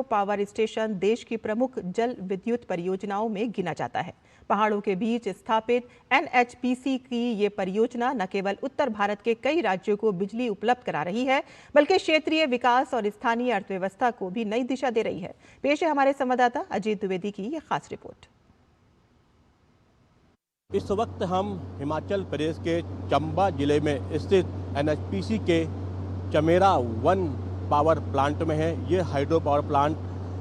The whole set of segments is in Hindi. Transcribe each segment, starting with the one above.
पावर स्टेशन देश की प्रमुख जल विद्युत परियोजनाओं में गिना जाता है। पहाड़ों के बीच स्थापित एनएचपीसी की ये परियोजना न केवल उत्तर भारत के कई राज्यों को बिजली उपलब्ध करा रही है, बल्कि क्षेत्रीय विकास और स्थानीय अर्थव्यवस्था को भी नई दिशा दे रही है। पेश है हमारे संवाददाता अजीत द्विवेदी की ये खास रिपोर्ट। इस वक्त हम हिमाचल प्रदेश के चंबा जिले में स्थित एनएचपीसी के चमेरा 1 पावर प्लांट में है। ये हाइड्रो पावर प्लांट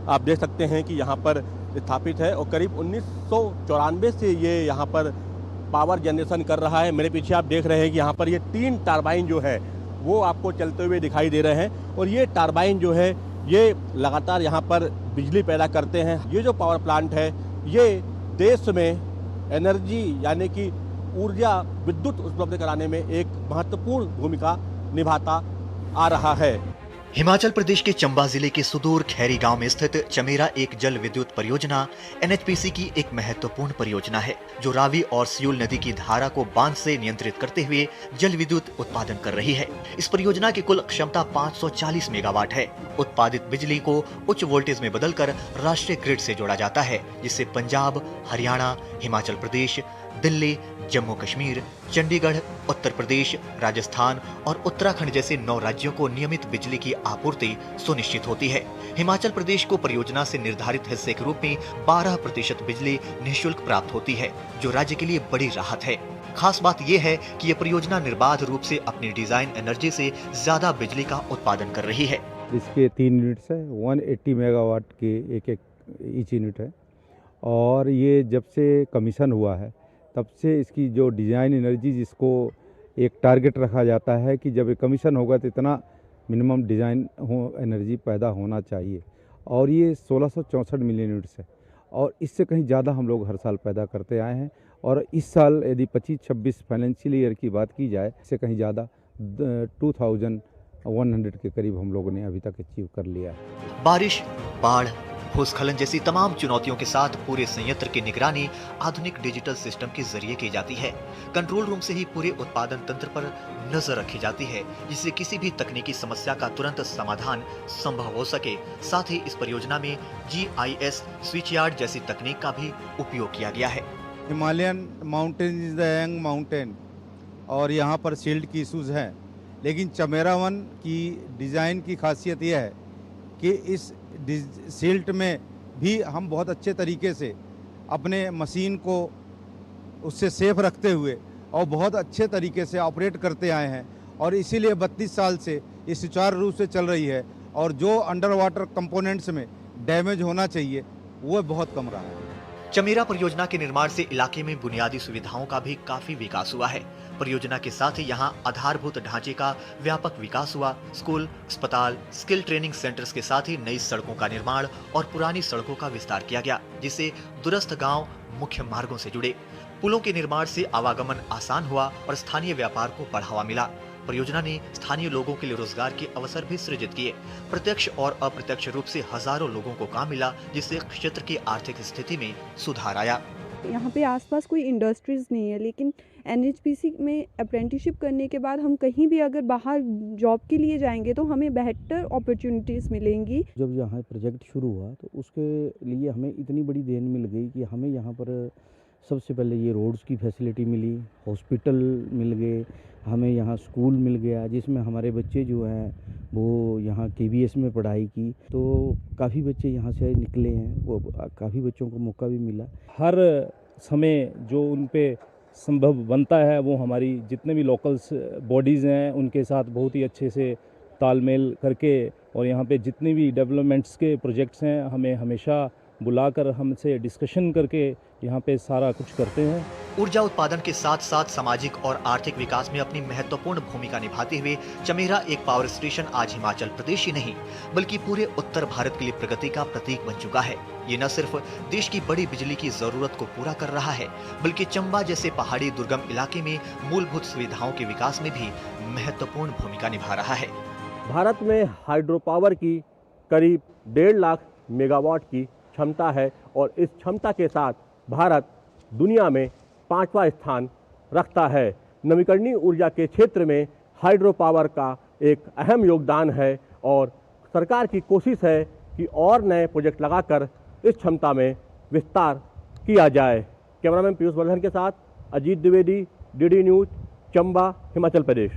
आप देख सकते हैं कि यहाँ पर स्थापित है और करीब 1994 से ये यहाँ पर पावर जनरेशन कर रहा है। मेरे पीछे आप देख रहे हैं कि यहाँ पर ये 3 टरबाइन जो है वो आपको चलते हुए दिखाई दे रहे हैं और ये टरबाइन जो है ये लगातार यहाँ पर बिजली पैदा करते हैं। ये जो पावर प्लांट है ये देश में एनर्जी यानी कि ऊर्जा विद्युत उपलब्ध कराने में एक महत्वपूर्ण भूमिका निभाता आ रहा है। हिमाचल प्रदेश के चंबा जिले के सुदूर खैरी गांव में स्थित चमेरा एक जल विद्युत परियोजना एनएचपीसी की एक महत्वपूर्ण परियोजना है, जो रावी और सियूल नदी की धारा को बांध से नियंत्रित करते हुए जल विद्युत उत्पादन कर रही है। इस परियोजना की कुल क्षमता 540 मेगावाट है। उत्पादित बिजली को उच्च वोल्टेज में बदलकर राष्ट्रीय ग्रिड से जोड़ा जाता है, जिससे पंजाब, हरियाणा, हिमाचल प्रदेश, दिल्ली, जम्मू कश्मीर, चंडीगढ़, उत्तर प्रदेश, राजस्थान और उत्तराखंड जैसे 9 राज्यों को नियमित बिजली की आपूर्ति सुनिश्चित होती है। हिमाचल प्रदेश को परियोजना से निर्धारित हिस्से के रूप में 12% बिजली निःशुल्क प्राप्त होती है, जो राज्य के लिए बड़ी राहत है। खास बात यह है कि यह परियोजना निर्बाध रूप से अपनी डिजाइन एनर्जी से ज्यादा बिजली का उत्पादन कर रही है। इसके 3 यूनिट्स है, 180 मेगावाट के एक ईच यूनिट है और ये जब से कमीशन हुआ है तब से इसकी जो डिज़ाइन एनर्जी, जिसको एक टारगेट रखा जाता है कि जब ये कमीशन होगा तो इतना मिनिमम डिज़ाइन एनर्जी पैदा होना चाहिए, और ये 1664 मिलियन यूनिट्स है और इससे कहीं ज़्यादा हम लोग हर साल पैदा करते आए हैं। और इस साल यदि 25-26 फाइनेंशियल ईयर की बात की जाए, इससे कहीं ज़्यादा 2100 के करीब हम लोगों ने अभी तक अचीव कर लिया है। बारिश, बाढ़, भूस्खलन जैसी तमाम चुनौतियों के साथ पूरे संयंत्र की निगरानी आधुनिक डिजिटल सिस्टम के जरिए की जाती है। कंट्रोल रूम से ही पूरे उत्पादन तंत्र पर नजर रखी जाती है, जिससे किसी भी तकनीकी समस्या का तुरंत समाधान संभव हो सके। साथ ही इस परियोजना में GIS स्विचयार्ड जैसी तकनीक का भी उपयोग किया गया है। Himalayan mountain is the young mountain और यहाँ पर शील्ड की इशूज़ हैं, लेकिन चमेरा 1 की डिज़ाइन की खासियत यह है कि इस सिल्ट में भी हम बहुत अच्छे तरीके से अपने मशीन को उससे सेफ रखते हुए और बहुत अच्छे तरीके से ऑपरेट करते आए हैं और इसीलिए 32 साल से ये सुचारू रूप से चल रही है और जो अंडर वाटर कंपोनेंट्स में डैमेज होना चाहिए वो बहुत कम रहा है। चमेरा परियोजना के निर्माण से इलाके में बुनियादी सुविधाओं का भी काफी विकास हुआ है। परियोजना के साथ ही यहाँ आधारभूत ढांचे का व्यापक विकास हुआ। स्कूल, अस्पताल, स्किल ट्रेनिंग सेंटर्स के साथ ही नई सड़कों का निर्माण और पुरानी सड़कों का विस्तार किया गया, जिससे दूरस्थ गांव मुख्य मार्गों से जुड़े। पुलों के निर्माण से आवागमन आसान हुआ और स्थानीय व्यापार को बढ़ावा मिला। परियोजना ने स्थानीय लोगों के लिए रोजगार के अवसर भी सृजित किए। प्रत्यक्ष और अप्रत्यक्ष रूप से हजारों लोगों को काम मिला, जिससे क्षेत्र की आर्थिक स्थिति में सुधार आया। यहाँ पे आसपास कोई इंडस्ट्रीज नहीं है, लेकिन एनएचपीसी में अप्रेंटिसशिप करने के बाद हम कहीं भी अगर बाहर जॉब के लिए जाएंगे तो हमें बेहतर अपॉर्चुनिटीज़ मिलेंगी। जब यहाँ प्रोजेक्ट शुरू हुआ तो उसके लिए हमें इतनी बड़ी देन मिल गई कि हमें यहाँ पर सबसे पहले ये रोड्स की फैसिलिटी मिली, हॉस्पिटल मिल गए, हमें यहाँ स्कूल मिल गया जिसमें हमारे बच्चे जो हैं वो यहाँ KVS में पढ़ाई की, तो काफ़ी बच्चे यहाँ से निकले हैं, वो काफ़ी बच्चों को मौका भी मिला। हर समय जो उन पे संभव बनता है वो हमारी जितने भी लोकल्स बॉडीज़ हैं उनके साथ बहुत ही अच्छे से तालमेल करके और यहाँ पे जितने भी डेवलपमेंट्स के प्रोजेक्ट्स हैं हमें हमेशा बुलाकर हमसे डिस्कशन करके यहाँ पे सारा कुछ करते हैं। ऊर्जा उत्पादन के साथ साथ सामाजिक और आर्थिक विकास में अपनी महत्वपूर्ण भूमिका निभाते हुए चमेरा एक पावर स्टेशन आज हिमाचल प्रदेश ही नहीं बल्कि पूरे उत्तर भारत के लिए प्रगति का प्रतीक बन चुका है। ये न सिर्फ देश की बड़ी बिजली की जरूरत को पूरा कर रहा है, बल्कि चंबा जैसे पहाड़ी दुर्गम इलाके में मूलभूत सुविधाओं के विकास में भी महत्वपूर्ण भूमिका निभा रहा है। भारत में हाइड्रो पावर की करीब 1.5 लाख मेगावाट की क्षमता है और इस क्षमता के साथ भारत दुनिया में 5वां स्थान रखता है। नवीकरणीय ऊर्जा के क्षेत्र में हाइड्रो पावर का एक अहम योगदान है और सरकार की कोशिश है कि और नए प्रोजेक्ट लगाकर इस क्षमता में विस्तार किया जाए। कैमरामैन पीयूष वर्धन के साथ अजीत द्विवेदी, डीडी न्यूज़, चंबा, हिमाचल प्रदेश।